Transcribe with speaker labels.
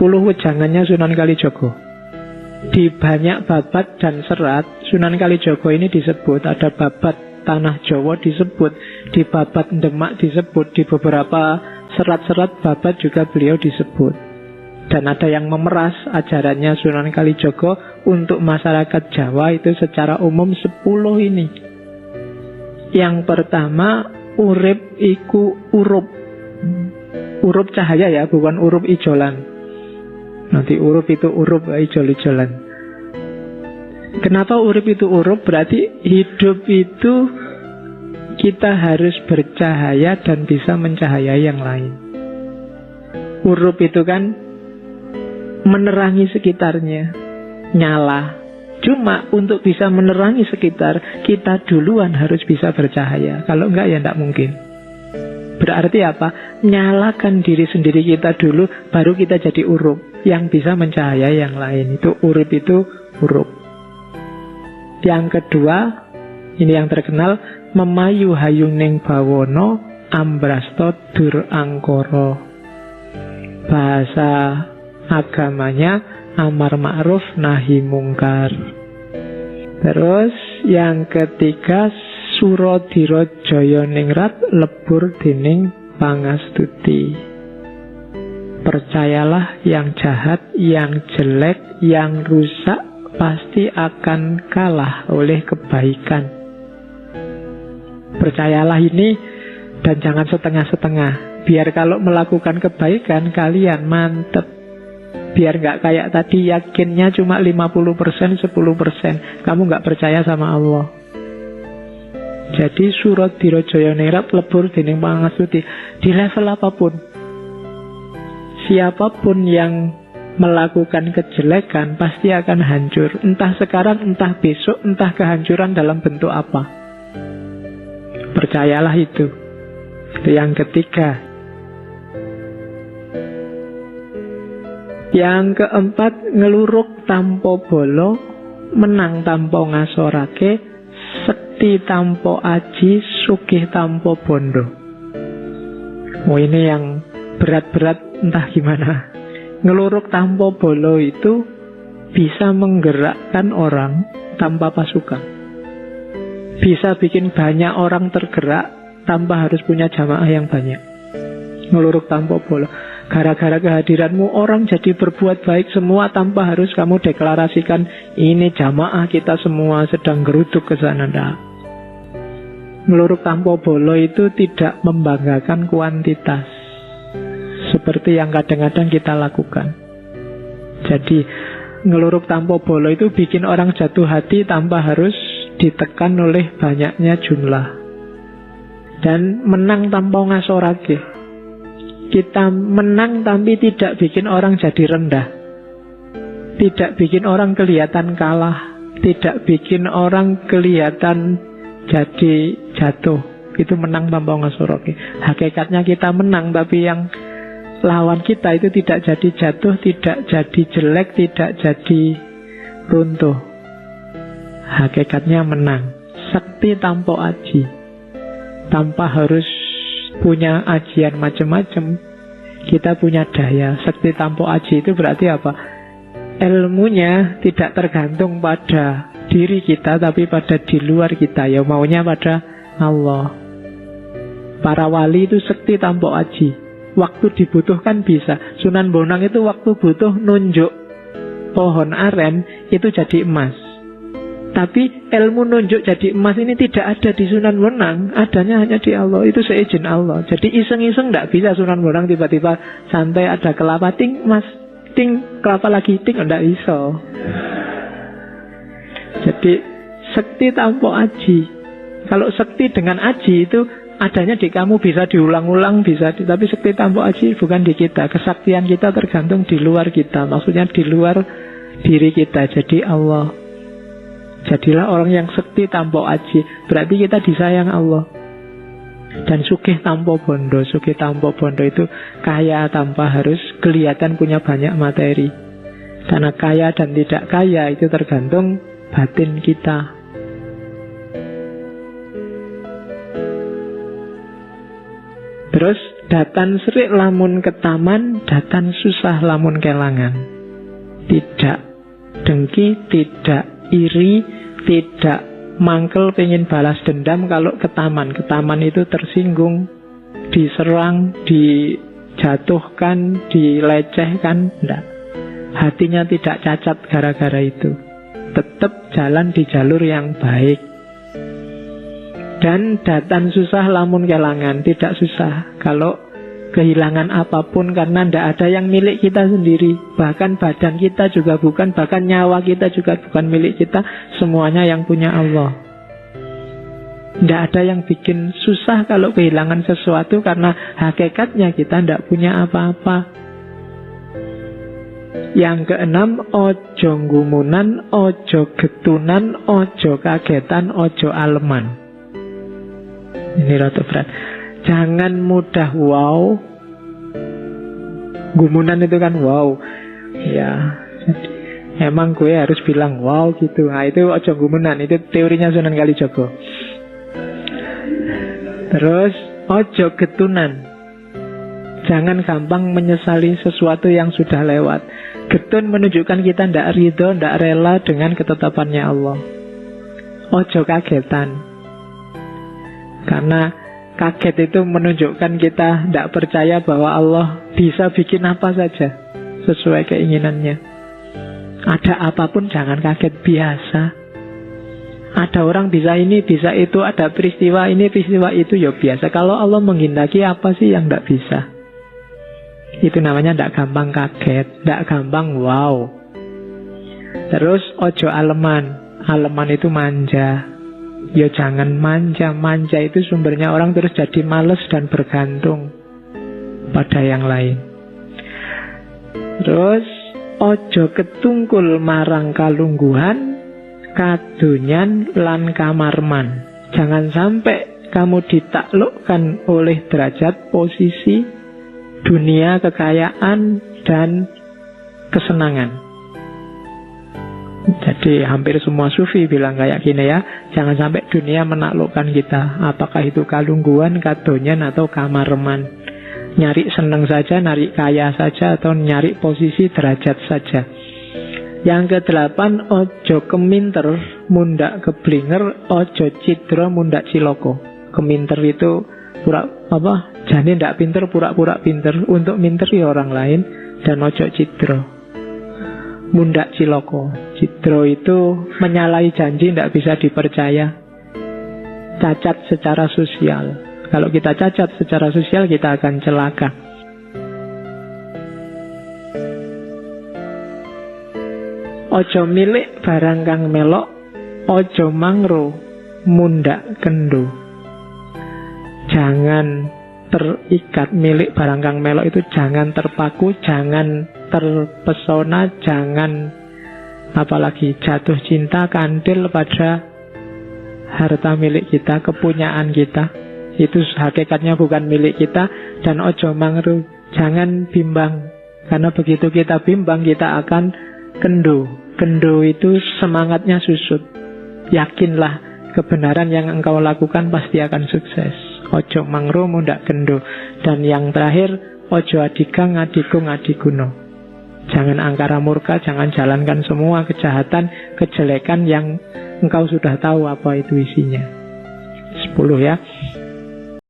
Speaker 1: wejangannya Sunan Kalijogo. Di banyak babat dan serat Sunan Kalijogo ini disebut. Ada babat Tanah Jawa disebut, di babat Demak disebut, di beberapa serat-serat babat juga beliau disebut. Dan ada yang memeras ajarannya Sunan Kalijogo untuk masyarakat Jawa itu secara umum 10 ini. Yang pertama, urip iku urup. Urup cahaya ya, bukan urup ijolan. Nanti urup itu urup, ijol-ijolan. Kenapa urip itu urup? Berarti hidup itu kita harus bercahaya dan bisa mencahayai yang lain. Urup itu kan menerangi sekitarnya, nyala. Cuma untuk bisa menerangi sekitar, kita duluan harus bisa bercahaya. Kalau enggak ya enggak mungkin. Berarti apa? Nyalakan diri sendiri kita dulu, baru kita jadi urup yang bisa mencahayai yang lain. Itu urip itu urup. Yang kedua, ini yang terkenal, memayu hayuning bawono ambrasto dur angkoro. Bahasa agamanya amar ma'ruf nahi mungkar. Terus yang ketiga, surodiro joyo ningrat lebur dining pangastuti. Percayalah yang jahat, yang jelek, yang rusak pasti akan kalah oleh kebaikan. Percayalah ini dan jangan setengah-setengah. Biar kalau melakukan kebaikan kalian mantep. Biar nggak kayak tadi yakinnya cuma 50%, 10%. Kamu nggak percaya sama Allah. Jadi surat dirojaya nirat lebur dining pangastuti. Di level apapun, siapapun yang melakukan kejelekan pasti akan hancur. Entah sekarang, entah besok, entah kehancuran dalam bentuk apa. Percayalah itu. Itu yang ketiga. Yang keempat, ngeluruk tampo bolo, menang tampo ngasorake, sekti tampo aji, sugih tampo bondo. Oh, ini yang berat-berat entah gimana. Ngeluruk tampo bolo itu bisa menggerakkan orang tanpa pasukan. Bisa bikin banyak orang tergerak tanpa harus punya jamaah yang banyak. Ngeluruk tampo bolo. Gara-gara kehadiranmu orang jadi berbuat baik semua tanpa harus kamu deklarasikan ini jamaah kita semua sedang geruduk ke sana. Nah, ngeluruk tampo bolo itu tidak membanggakan kuantitas seperti yang kadang-kadang kita lakukan. Jadi ngeluruk tampo bolo itu bikin orang jatuh hati tanpa harus ditekan oleh banyaknya jumlah. Dan menang tanpa ngasorake. Kita menang tapi tidak bikin orang jadi rendah. Tidak bikin orang kelihatan kalah. Tidak bikin orang kelihatan jadi jatuh. Itu menang tanpa ngasorake. Hakikatnya kita menang, tapi yang lawan kita itu tidak jadi jatuh, tidak jadi jelek, tidak jadi runtuh. Hakikatnya menang. Sakti tanpa aji. Tanpa harus punya ajian macam-macam, kita punya daya. Sakti tanpa aji itu berarti apa? Ilmunya tidak tergantung pada diri kita, tapi pada di luar kita. Ya maunya pada Allah. Para wali itu sakti tanpa aji. Waktu dibutuhkan bisa. Sunan Bonang itu waktu butuh nunjuk pohon aren itu jadi emas. Tapi ilmu nunjuk jadi emas ini tidak ada di Sunan Bonang. Adanya hanya di Allah. Itu seizin Allah. Jadi iseng-iseng tidak bisa Sunan Bonang tiba-tiba santai ada kelapa ting emas, ting kelapa lagi ting, tidak bisa. Jadi sekti tanpa aji. Kalau sekti dengan aji itu adanya di kamu, bisa diulang-ulang, bisa tapi sekti tanpa aji bukan di kita. Kesaktian kita tergantung di luar kita. Maksudnya di luar diri kita. Jadi Allah. Jadilah orang yang sekti tanpa aji. Berarti kita disayang Allah. Dan sugih tanpa bondo. Sugih tanpa bondo itu kaya tanpa harus kelihatan punya banyak materi. Karena kaya dan tidak kaya itu tergantung batin kita. Terus Datan serik lamun ketaman, datan susah lamun kelangan. Tidak dengki, tidak iri, tidak mangkel pengen balas dendam kalau ketaman. Ketaman itu tersinggung, diserang, dijatuhkan, dilecehkan. Tidak. Hatinya tidak cacat gara-gara itu. Tetap jalan di jalur yang baik. Dan datan susah lamun kelangan. Tidak susah kalau kehilangan apapun, karena tidak ada yang milik kita sendiri. Bahkan badan kita juga bukan, bahkan nyawa kita juga bukan milik kita. Semuanya yang punya Allah. Tidak ada yang bikin susah kalau kehilangan sesuatu, karena hakikatnya kita tidak punya apa-apa. Yang keenam, ojo ngumunan, ojo getunan, ojo kagetan, ojo aleman. Ini rada berat. Jangan mudah wow. Gumunan itu kan wow. Ya, emang gue harus bilang wow gitu. Nah itu ojo gumunan. Itu teorinya Sunan Kalijaga. Terus ojo getunan. Jangan gampang menyesali sesuatu yang sudah lewat. Getun menunjukkan kita tidak ridho, tidak rela dengan ketetapannya Allah. Ojo kagetan. Karena kaget itu menunjukkan kita tidak percaya bahwa Allah bisa bikin apa saja sesuai keinginannya. Ada apapun jangan kaget, biasa. Ada orang bisa ini, bisa itu, ada peristiwa ini, peristiwa itu, ya biasa. Kalau Allah menghendaki, apa sih yang tidak bisa? Itu namanya tidak gampang kaget, tidak gampang wow. Terus ojo aleman. Aleman itu manja. Ya jangan manja. Manja itu sumbernya orang terus jadi males dan bergantung pada yang lain. Terus ojo ketungkul marang kalungguhan, kadunyan lan kamarman. Jangan sampai kamu ditaklukkan oleh derajat, posisi, dunia, kekayaan, dan kesenangan. Jadi hampir semua sufi bilang kayak gini ya, jangan sampai dunia menaklukkan kita. Apakah itu kalungguan, kadonyan, atau kamarman. Nyari seneng saja, nyari kaya saja, atau nyari posisi, derajat saja. Yang kedelapan, ojo keminter, mundak keblinger, ojo cidro, mundak ciloko. Keminter itu jane ndak pinter, pura-pura pinter untuk minteri orang lain. Dan ojo cidro, mundak ciloko. Cidro itu menyalahi janji, tidak bisa dipercaya. Cacat secara sosial. Kalau kita cacat secara sosial, kita akan celaka. Ojo milik barang kang melok, ojo mangro, mundak kendo. Jangan terikat milik barang kang melok itu, jangan terpaku, jangan terpesona, jangan apalagi jatuh cinta, kandil pada harta milik kita, kepunyaan kita. Itu hakikatnya bukan milik kita. Dan ojo mangru, jangan bimbang, karena begitu kita bimbang kita akan kendo. Kendo itu semangatnya susut. Yakinlah kebenaran yang engkau lakukan pasti akan sukses. Ojo mangru mundak kendo. Dan yang terakhir, ojo adigang adigung adiguno. Jangan angkara murka, jangan jalankan semua kejahatan, kejelekan yang engkau sudah tahu apa itu isinya. 10 ya.